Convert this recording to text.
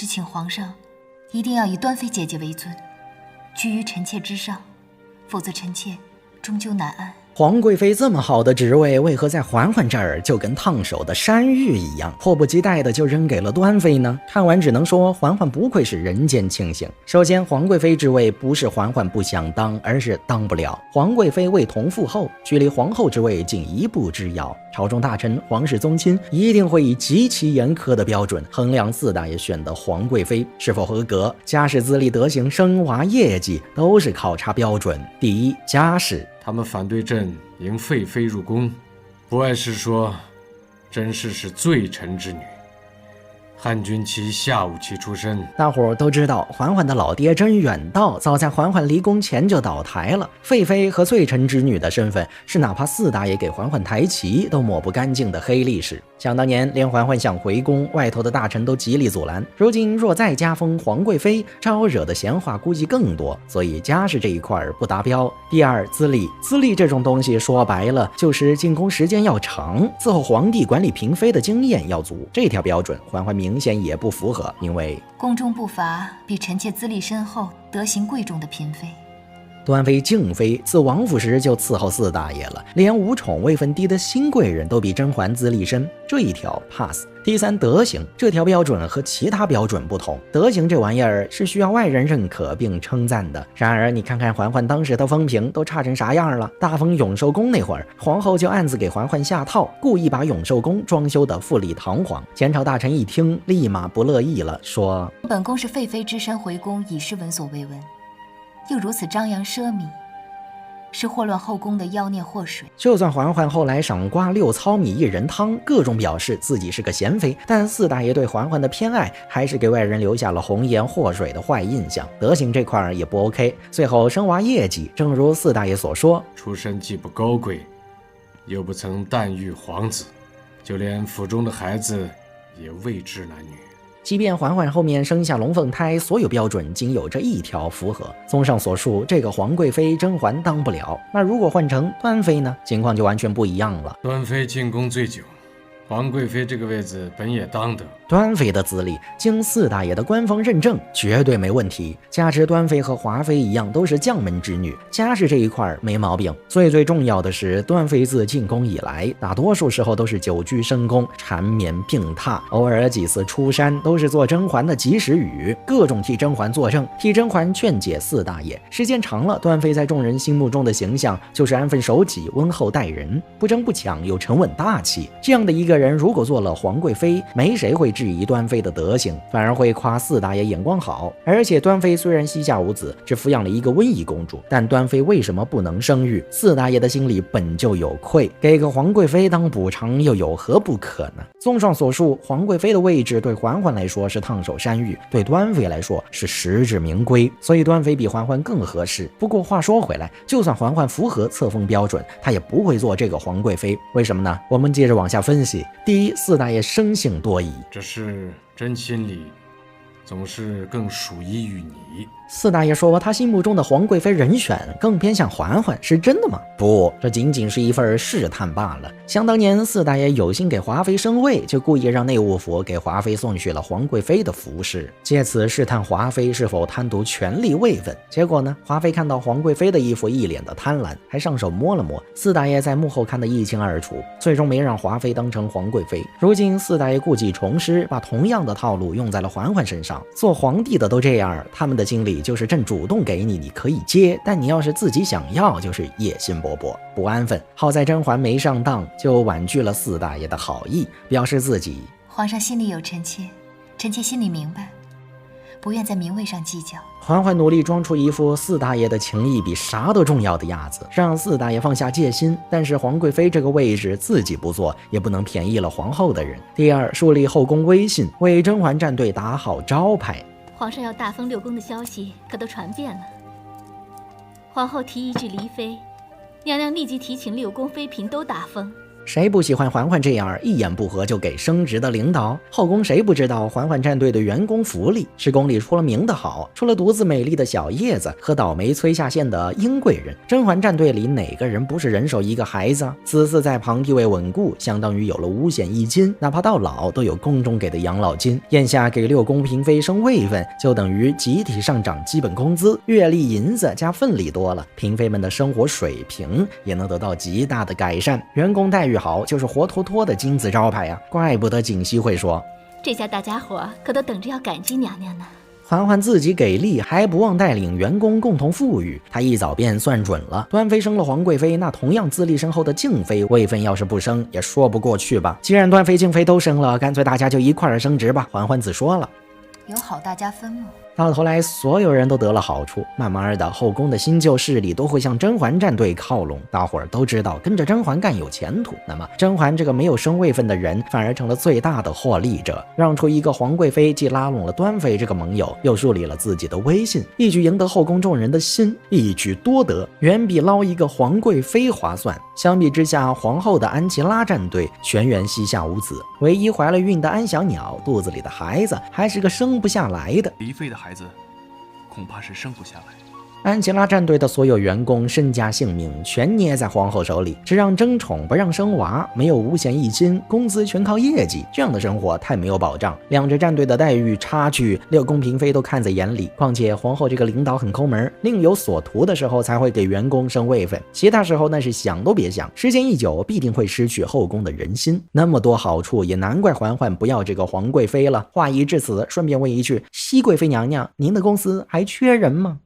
只请皇上一定要以端妃姐姐为尊，居于臣妾之上，否则臣妾终究难安。皇贵妃这么好的职位，为何在嬛嬛这儿就跟烫手的山芋一样，迫不及待的就扔给了端妃呢？看完只能说嬛嬛不愧是人间清醒。首先，皇贵妃之位不是嬛嬛不想当，而是当不了。皇贵妃为同父后，距离皇后之位仅一步之遥。朝中大臣、皇室宗亲一定会以极其严苛的标准衡量四大爷选的皇贵妃是否合格。家世、资历、德行、生娃、业绩都是考察标准。第一，家世。他们反对朕迎废妃入宫，不外是说甄氏是罪臣之女，汉军旗下五旗出身。大伙儿都知道，嬛嬛的老爹甄远道早在嬛嬛离宫前就倒台了。废妃和罪臣之女的身份是哪怕四大爷给嬛嬛抬旗都抹不干净的黑历史。想当年，连嬛嬛想回宫，外头的大臣都极力阻拦。如今若再加封皇贵妃，招惹的闲话估计更多，所以家世这一块不达标。第二，资历。资历这种东西说白了就是进宫时间要长，伺候皇帝管理嫔妃的经验要足。这条标准，嬛嬛明显也不符合，因为宫中不乏比臣妾资历深厚、德行贵重的嫔妃。端妃、静妃自王府时就伺候四大爷了，连无宠位分低的新贵人都比甄嬛资历深，这一条 pass。第三，德行。这条标准和其他标准不同，德行这玩意儿是需要外人认可并称赞的。然而你看看嬛嬛当时的风评都差成啥样了。大封永寿宫那会儿，皇后就暗自给嬛嬛下套，故意把永寿宫装修得富丽堂皇。前朝大臣一听立马不乐意了，说本宫是废妃之身回宫，已是闻所未闻，又如此张扬奢靡，是祸乱后宫的妖孽祸水。就算嬛嬛后来赏瓜6糙米1人汤，各种表示自己是个贤妃，但四大爷对嬛嬛的偏爱还是给外人留下了红颜祸水的坏印象。德行这块也不 OK。最后生娃业绩，正如四大爷所说，出身既不高贵，又不曾诞育皇子，就连府中的孩子也未知男女。即便嬛嬛后面生下龙凤胎，所有标准仅有这一条符合。综上所述，这个皇贵妃甄嬛当不了。那如果换成端妃呢？情况就完全不一样了。端妃进宫最久，皇贵妃这个位子本也当得。端妃的资历经四大爷的官方认证，绝对没问题。加之端妃和华妃一样都是将门之女，家世这一块没毛病。最重要的是，端妃自进宫以来，大多数时候都是久居深宫，缠绵病榻，偶尔几次出山，都是做甄嬛的及时雨，各种替甄嬛作证，替甄嬛劝解四大爷。时间长了，端妃在众人心目中的形象就是安分守己、温厚待人，不争不抢又沉稳大气。这样的一个人，如果做了皇贵妃，没谁会质疑端妃的德行，反而会夸四大爷眼光好。而且端妃虽然膝下无子，只抚养了一个温宜公主，但端妃为什么不能生育？四大爷的心里本就有愧，给个皇贵妃当补偿又有何不可呢？综上所述，皇贵妃的位置对嬛嬛来说是烫手山芋，对端妃来说是实至名归，所以端妃比嬛嬛更合适。不过话说回来，就算嬛嬛符合册封标准，她也不会做这个皇贵妃。为什么呢？我们接着往下分析。第一，四大爷生性多疑，这是朕心里总是更属依于你。四大爷说他心目中的皇贵妃人选更偏向嬛嬛，是真的吗？不，这仅仅是一份试探罢了。想当年四大爷有心给华妃升位，就故意让内务府给华妃送去了皇贵妃的服饰，借此试探华妃是否贪图权力位分。结果呢，华妃看到皇贵妃的衣服一脸的贪婪，还上手摸了摸。四大爷在幕后看得一清二楚，最终没让华妃当成皇贵妃。如今四大爷故技重施，把同样的套路用在了嬛嬛身上。做皇帝的都这样，他们的经历就是朕主动给你，你可以接，但你要是自己想要，就是野心勃勃，不安分。好在甄嬛没上当，就婉拒了四大爷的好意，表示自己皇上心里有臣妾，臣妾心里明白，不愿在名位上计较。嬛嬛努力装出一副四大爷的情谊比啥都重要的样子，让四大爷放下戒心。但是皇贵妃这个位置自己不做，也不能便宜了皇后的人。第二，树立后宫威信，为甄嬛战队打好招牌。皇上要大封六宫的消息可都传遍了，皇后提议至离妃，娘娘立即提请六宫妃嫔都大封，谁不喜欢嬛嬛这样一言不合就给升职的领导？后宫谁不知道嬛嬛战队的员工福利是宫里出了名的好？除了独自美丽的小叶子和倒霉催下线的英贵人，甄嬛战队里哪个人不是人手一个孩子？子嗣在旁地位稳固，相当于有了五险一金，哪怕到老都有宫中给的养老金。眼下给6宫嫔妃升位分，就等于集体上涨基本工资，月例银子加份礼多了，嫔妃们的生活水平也能得到极大的改善。员工待遇好就是活脱脱的金字招牌呀，怪不得锦汐会说，这下大家伙可都等着要感激娘娘呢。嬛嬛自己给力，还不忘带领员工共同富裕。她一早便算准了，端妃升了皇贵妃，那同样资历深厚的静妃位分要是不升，也说不过去吧。既然端妃、静妃都升了，干脆大家就一块儿升职吧。嬛嬛自说了，有好大家分吗？到头来，所有人都得了好处，慢慢的，后宫的新旧势力都会向甄嬛战队靠拢。大伙儿都知道跟着甄嬛干有前途，那么甄嬛这个没有升位分的人，反而成了最大的获利者。让出一个皇贵妃，既拉拢了端妃这个盟友，又树立了自己的威信，一举赢得后宫众人的心，一举多得，远比捞一个皇贵妃划算。相比之下，皇后的安琪拉战队全员膝下无子，唯一怀了孕的安小鸟肚子里的孩子还是个生不下来的。离妃的孩子恐怕是生不下来。安琪拉战队的所有员工身家性命全捏在皇后手里，只让争宠不让生娃，没有五险一金，工资全靠业绩，这样的生活太没有保障。两支战队的待遇差距，6宫嫔妃都看在眼里。况且皇后这个领导很抠门，另有所图的时候才会给员工升位分，其他时候那是想都别想。时间一久，必定会失去后宫的人心。那么多好处，也难怪嬛嬛不要这个皇贵妃了。话已至此，顺便问一句，熹贵妃娘娘，您的公司还缺人吗？